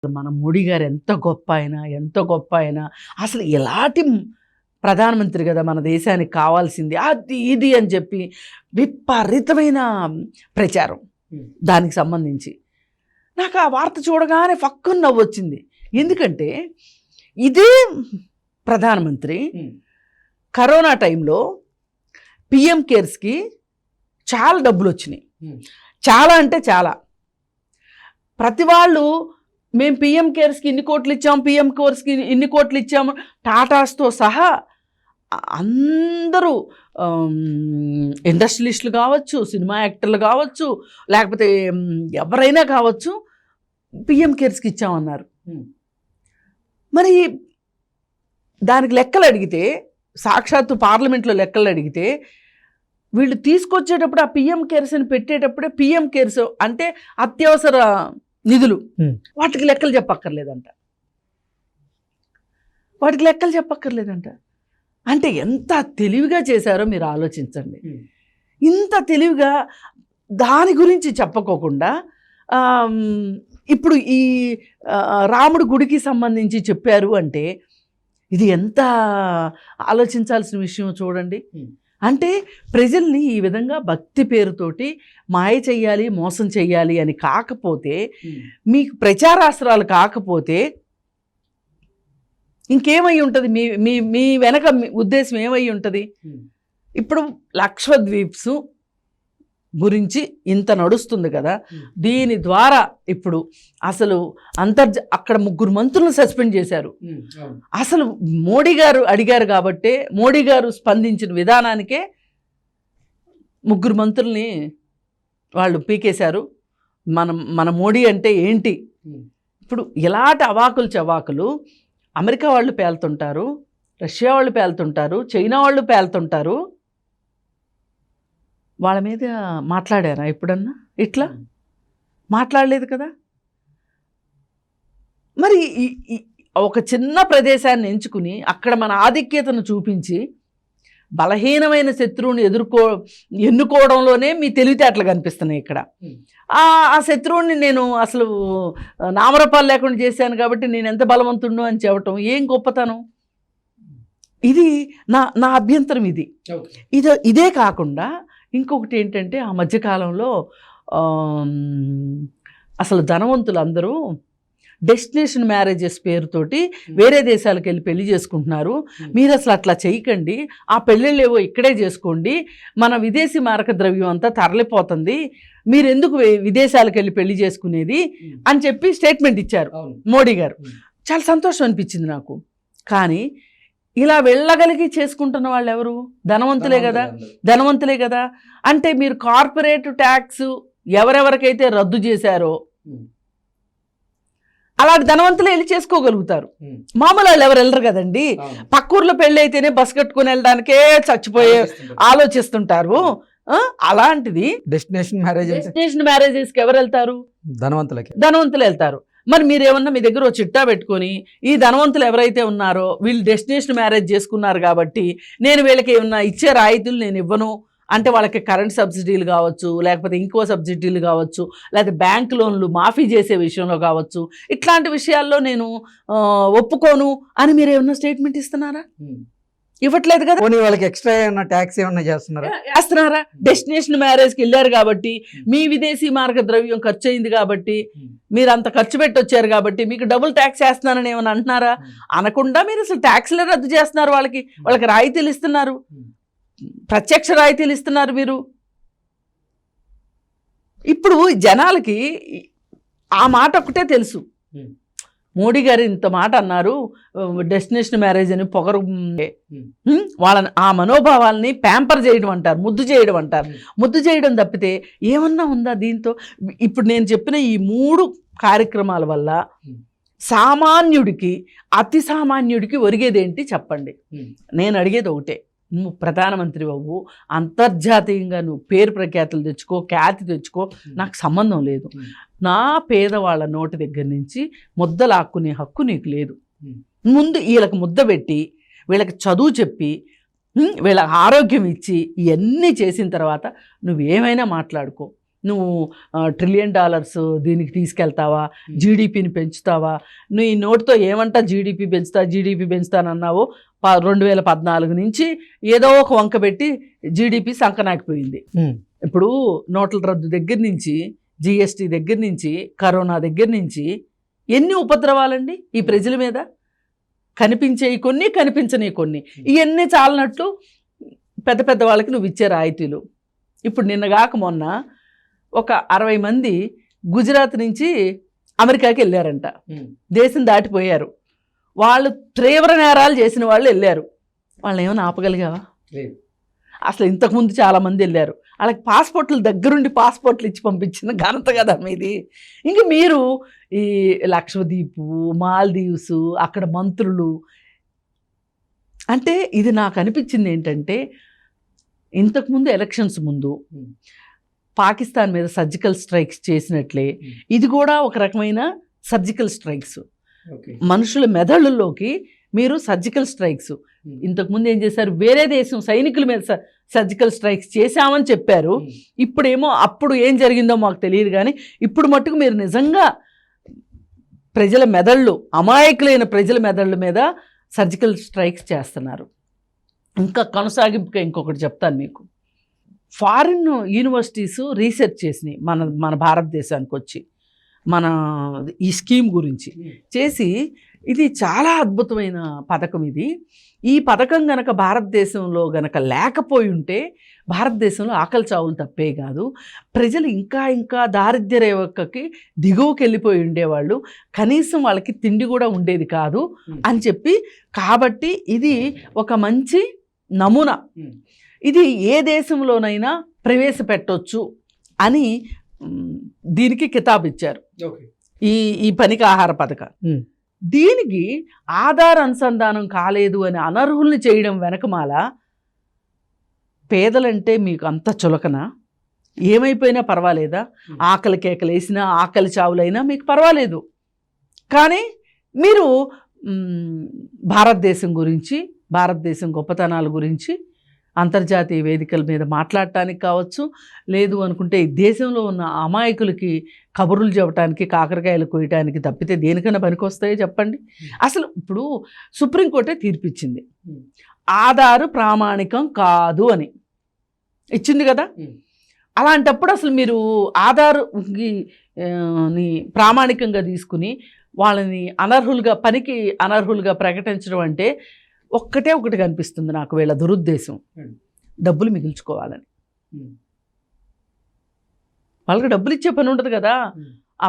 మన మోడీ గారు ఎంత గొప్ప అయినా అసలు ఎలాంటి ప్రధానమంత్రి కదా మన దేశానికి కావాల్సింది అది ఇది అని చెప్పి విపరీతమైన ప్రచారం దానికి సంబంధించి. నాకు ఆ వార్త చూడగానే ఫక్కున నవ్వు వచ్చింది. ఎందుకంటే ఇదే ప్రధానమంత్రి కరోనా టైంలో పిఎం కేర్స్కి చాలా డబ్బులు వచ్చినాయి. చాలా అంటే చాలా. ప్రతి వాళ్ళు మేము పిఎం కేర్స్కి ఇన్ని కోట్లు ఇచ్చాము, పిఎం కేర్స్కి ఇన్ని కోట్లు ఇచ్చాము, టాటాస్తో సహా అందరూ ఇండస్ట్రియలిస్టులు కావచ్చు, సినిమా యాక్టర్లు కావచ్చు, లేకపోతే ఎవరైనా కావచ్చు, పిఎం కేర్స్కి ఇచ్చామన్నారు. మరి దానికి లెక్కలు అడిగితే, సాక్షాత్తు పార్లమెంట్లో లెక్కలు అడిగితే, వీళ్ళు తీసుకొచ్చేటప్పుడు ఆ పిఎం కేర్స్ అని పెట్టేటప్పుడే పిఎం కేర్స్ అంటే అత్యవసర నిధులు, వాటికి లెక్కలు చెప్పక్కర్లేదంట. అంటే ఎంత తెలివిగా చేశారో మీరు ఆలోచించండి. ఇంత తెలివిగా దాని గురించి చెప్పకోకుండా ఇప్పుడు ఈ రాముడి గుడికి సంబంధించి చెప్పారు అంటే ఇది ఎంత ఆలోచించాల్సిన విషయం చూడండి. అంటే ప్రజల్ని ఈ విధంగా భక్తి పేరుతోటి మాయ చెయ్యాలి, మోసం చెయ్యాలి అని కాకపోతే, మీకు ప్రచారాస్త్రాలు కాకపోతే ఇంకేమై ఉంటుంది? మీ మీ మీ వెనక ఉద్దేశం ఏమై ఉంటుంది? ఇప్పుడు లక్షద్వీప్స్ గురించి ఇంత నడుస్తుంది కదా, దీని ద్వారా ఇప్పుడు అసలు అక్కడ 3 మంత్రులను సస్పెండ్ చేశారు. అసలు మోడీ గారు అడిగారు కాబట్టే, మోడీ గారు స్పందించిన విధానానికే 3 మంత్రుల్ని వాళ్ళు పీకేశారు. మన మోడీ అంటే ఏంటి? ఇప్పుడు ఇలాంటి అవాకులు చవాకులు అమెరికా వాళ్ళు పేలుతుంటారు, రష్యా వాళ్ళు పేలుతుంటారు, చైనా వాళ్ళు పేలుతుంటారు. వాళ్ళ మీద మాట్లాడారా ఎప్పుడన్నా? ఇట్లా మాట్లాడలేదు కదా. మరి ఒక చిన్న ప్రదేశాన్ని ఎంచుకుని అక్కడ మన ఆధిక్యతను చూపించి బలహీనమైన శత్రువుని ఎన్నుకోవడంలోనే మీ తెలివితేటలు కనిపిస్తున్నాయి ఇక్కడ. ఆ శత్రువుని నేను అసలు నామరూపాలు లేకుండా చేశాను కాబట్టి నేను ఎంత బలవంతుడు అని చెప్పటం ఏం గొప్పతనం? ఇది నా అభ్యంతరం. ఇదే కాకుండా ఇంకొకటి ఏంటంటే, ఆ మధ్యకాలంలో అసలు ధనవంతులు అందరూ డెస్టినేషన్ మ్యారేజెస్ పేరుతోటి వేరే దేశాలకు వెళ్ళి పెళ్లి చేసుకుంటున్నారు. మీరు అసలు అట్లా చేయకండి, ఆ పెళ్ళిళ్ళు ఏవో ఇక్కడే చేసుకోండి, మన విదేశీ మారక ద్రవ్యం అంతా తరలిపోతుంది, మీరు ఎందుకు విదేశాలకు వెళ్ళి పెళ్లి చేసుకునేది అని చెప్పి స్టేట్మెంట్ ఇచ్చారు మోడీ గారు. చాలా సంతోషం అనిపించింది నాకు. కానీ ఇలా వెళ్ళగలిగి చేసుకుంటున్న వాళ్ళు ఎవరు? ధనవంతులే కదా. అంటే మీరు కార్పొరేట్ ట్యాక్స్ ఎవరెవరికైతే రద్దు చేశారో అలాంటి ధనవంతులే వెళ్ళి చేసుకోగలుగుతారు. మామూలు వాళ్ళు ఎవరు వెళ్ళరు కదండి. పక్కూర్లో పెళ్ళి అయితేనే బస్ కట్టుకుని వెళ్ళడానికే చచ్చిపోయే ఆలోచిస్తుంటారు. అలాంటిది డెస్టినేషన్ మ్యారేజెస్కి ఎవరు వెళ్తారు? ధనవంతులు వెళ్తారు. మరి మీరేమన్నా మీ దగ్గర చిట్టా పెట్టుకొని, ఈ ధనవంతులు ఎవరైతే ఉన్నారో వీళ్ళు డెస్టినేషన్ మ్యారేజ్ చేసుకున్నారు కాబట్టి నేను వీళ్ళకి ఏమన్నా ఇచ్చే రాయితీలు నేను ఇవ్వను అంటే, వాళ్ళకి కరెంట్ సబ్సిడీలు కావచ్చు, లేకపోతే ఇంకో సబ్సిడీలు కావచ్చు, లేకపోతే బ్యాంక్ లోన్లు మాఫీ చేసే విషయంలో కావచ్చు, ఇట్లాంటి విషయాల్లో నేను ఒప్పుకోను అని మీరు ఏమన్నా స్టేట్మెంట్ ఇస్తున్నారా? ఇవ్వట్లేదు కదా. వాళ్ళకి ఎక్స్ట్రా ఏమన్నా ట్యాక్స్ ఏమన్నా చేస్తున్నారా? డెస్టినేషన్ మ్యారేజ్కి వెళ్ళారు కాబట్టి, మీ విదేశీ మార్గ ద్రవ్యం ఖర్చు అయింది కాబట్టి, మీరు అంత ఖర్చు పెట్టి వచ్చారు కాబట్టి మీకు డబుల్ ట్యాక్స్ వేస్తున్నారని ఏమన్నా అంటున్నారా? అనకుండా మీరు అసలు ట్యాక్స్లే రద్దు చేస్తున్నారు. వాళ్ళకి రాయితీలు ఇస్తున్నారు, ప్రత్యక్ష రాయితీలు ఇస్తున్నారు మీరు. ఇప్పుడు జనాలకి ఆ మాట ఒక్కటే తెలుసు. మోడీ గారు ఇంత మాట అన్నారు, డెస్టినేషన్ మ్యారేజ్ అని పొగరు, వాళ్ళని ఆ మనోభావాల్ని ప్యాంపర్ చేయడం అంటారు, ముద్దు చేయడం తప్పితే ఏమన్నా ఉందా దీంతో? ఇప్పుడు నేను చెప్పిన ఈ 3 కార్యక్రమాల వల్ల సామాన్యుడికి, అతి సామాన్యుడికి ఒరిగేదేంటి చెప్పండి? నేను అడిగేది ఒకటే, నువ్వు ప్రధానమంత్రి అవ్వు, అంతర్జాతీయంగా నువ్వు పేరు ప్రఖ్యాతులు తెచ్చుకో, ఖ్యాతి తెచ్చుకో, నాకు సంబంధం లేదు. నా పేదవాళ్ళ నోటి దగ్గర నుంచి ముద్ద లాక్కునే హక్కు నీకు లేదు. ముందు వీళ్ళకి ముద్ద పెట్టి, వీళ్ళకి చదువు చెప్పి, వీళ్ళకి ఆరోగ్యం ఇచ్చి, ఇవన్నీ చేసిన తర్వాత నువ్వేమైనా మాట్లాడుకో. నువ్వు $1 ట్రిలియన్ దీనికి తీసుకెళ్తావా, జీడిపిని పెంచుతావా, నువ్వు ఈ నోటితో ఏమంటా జీడిపి పెంచుతానన్నావో 2014 నుంచి ఏదో ఒక వంక పెట్టి జీడిపి సంకనాకిపోయింది. ఇప్పుడు నోట్ల రద్దు దగ్గర నుంచి, జిఎస్టీ దగ్గర నుంచి, కరోనా దగ్గర నుంచి ఎన్ని ఉపద్రవాలండి ఈ ప్రజల మీద. కనిపించేవి కొన్ని, కనిపించని కొన్ని. ఇవన్నీ చాలనట్లు పెద్ద పెద్ద వాళ్ళకి నువ్వు ఇచ్చే రాయితీలు. ఇప్పుడు నిన్నగాక మొన్న ఒక 60 మంది గుజరాత్ నుంచి అమెరికాకి వెళ్ళారంట. దేశం దాటిపోయారు. వాళ్ళు తీవ్ర నేరాలు చేసిన వాళ్ళు వెళ్ళారు. వాళ్ళని ఏమైనా ఆపగలిగావా? అసలు ఇంతకుముందు చాలామంది వెళ్ళారు. వాళ్ళకి పాస్పోర్ట్లు దగ్గరుండి పాస్పోర్ట్లు ఇచ్చి పంపించిన ఘనత కదా మీది. ఇంక మీరు ఈ లక్షద్వీపు, మాల్దీవ్స్, అక్కడ మంత్రులు అంటే ఇది నాకు అనిపించింది ఏంటంటే, ఇంతకుముందు ఎలక్షన్స్ ముందు పాకిస్తాన్ మీద సర్జికల్ స్ట్రైక్స్ చేసినట్లే ఇది కూడా ఒక రకమైన సర్జికల్ స్ట్రైక్స్. మనుషుల మెదళ్ళలోకి మీరు సర్జికల్ స్ట్రైక్స్ ఇంతకుముందు ఏం చేశారు, వేరే దేశం సైనికుల మీద సర్జికల్ స్ట్రైక్స్ చేశామని చెప్పారు. ఇప్పుడేమో అప్పుడు ఏం జరిగిందో మాకు తెలియదు, కానీ ఇప్పుడు మట్టుకు మీరు నిజంగా ప్రజల మెదళ్ళు, అమాయకులైన ప్రజల మెదళ్ళ మీద సర్జికల్ స్ట్రైక్స్ చేస్తున్నారు. ఇంకా కొనసాగింపుగా ఇంకొకటి చెప్తాను మీకు. ఫారిన్ యూనివర్సిటీస్ రీసెర్చ్ చేసినాయి మన భారతదేశానికి వచ్చి మన ఈ స్కీమ్ గురించి చేసి, ఇది చాలా అద్భుతమైన పథకం. ఈ పథకం గనక భారతదేశంలో గనక లేకపోయి ఉంటే భారతదేశంలో ఆకలి చావులు తప్పే కాదు, ప్రజలు ఇంకా ఇంకా దారిద్ర్య రేఖకి దిగువకి వెళ్ళిపోయి ఉండేవాళ్ళు, కనీసం వాళ్ళకి తిండి కూడా ఉండేది కాదు అని చెప్పి. కాబట్టి ఇది ఒక మంచి నమూనా, ఇది ఏ దేశంలోనైనా ప్రవేశపెట్టొచ్చు అని దీనికి కితాబు ఇచ్చారు. ఈ పనికి ఆహార పథకం. దీనికి ఆధార్ అనుసంధానం కాలేదు అని అనర్హుల్ని చేయడం వెనకమాల పేదలంటే మీకు అంత చులకన, ఏమైపోయినా పర్వాలేదా, ఆకలి కేకలు వేసినా ఆకలి చావులైనా మీకు పర్వాలేదు, కానీ మీరు భారతదేశం గురించి, భారతదేశం గొప్పతనాల గురించి అంతర్జాతీయ వేదికల మీద మాట్లాడటానికి కావచ్చు, లేదు అనుకుంటే ఈ దేశంలో ఉన్న అమాయకులకి కబుర్లు చెప్పడానికి, కాకరకాయలు కోయటానికి తప్పితే దేనికైనా పనికొస్తాయో చెప్పండి. అసలు ఇప్పుడు సుప్రీంకోర్టే తీర్పిచ్చింది, ఆధారు ప్రామాణికం కాదు అని ఇచ్చింది కదా. అలాంటప్పుడు అసలు మీరు ఆధార్ని ప్రామాణికంగా తీసుకుని వాళ్ళని పనికి అనర్హులుగా ప్రకటించడం అంటే ఒకటి కనిపిస్తుంది నాకు, వీళ్ళ దురుద్దేశం డబ్బులు మిగిల్చుకోవాలని. వాళ్ళకి డబ్బులు ఇచ్చే పని ఉండదు కదా, ఆ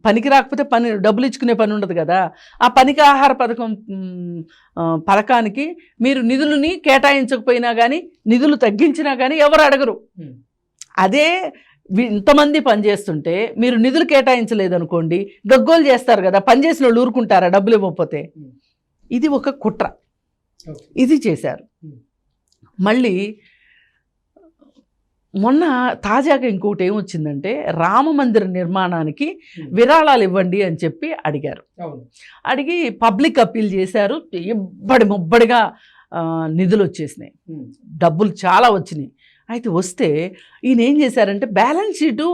పనికి రాకపోతే డబ్బులు ఇచ్చుకునే పని ఉండదు కదా. ఆ పనికి ఆహార పథకానికి మీరు నిధులని కేటాయించకపోయినా కానీ, నిధులు తగ్గించినా కానీ ఎవరు అడగరు. అదే ఇంతమంది పనిచేస్తుంటే మీరు నిధులు కేటాయించలేదనుకోండి, గగ్గోలు చేస్తారు కదా, పనిచేసిన వాళ్ళు ఊరుకుంటారా డబ్బులు ఇవ్వకపోతే? ఇది ఒక కుట్ర, ఇది చేశారు. మళ్ళీ మొన్న తాజాగా ఇంకోటి ఏమొచ్చిందంటే, రామ మందిర నిర్మాణానికి విరాళాలు ఇవ్వండి అని చెప్పి అడిగారు. అడిగి పబ్లిక్ అప్పీల్ చేశారు. ముబ్బడిగా నిధులు వచ్చేసినాయి, డబ్బులు చాలా వచ్చినాయి. అయితే వస్తే ఈయన ఏం చేశారంటే బ్యాలెన్స్ షీటు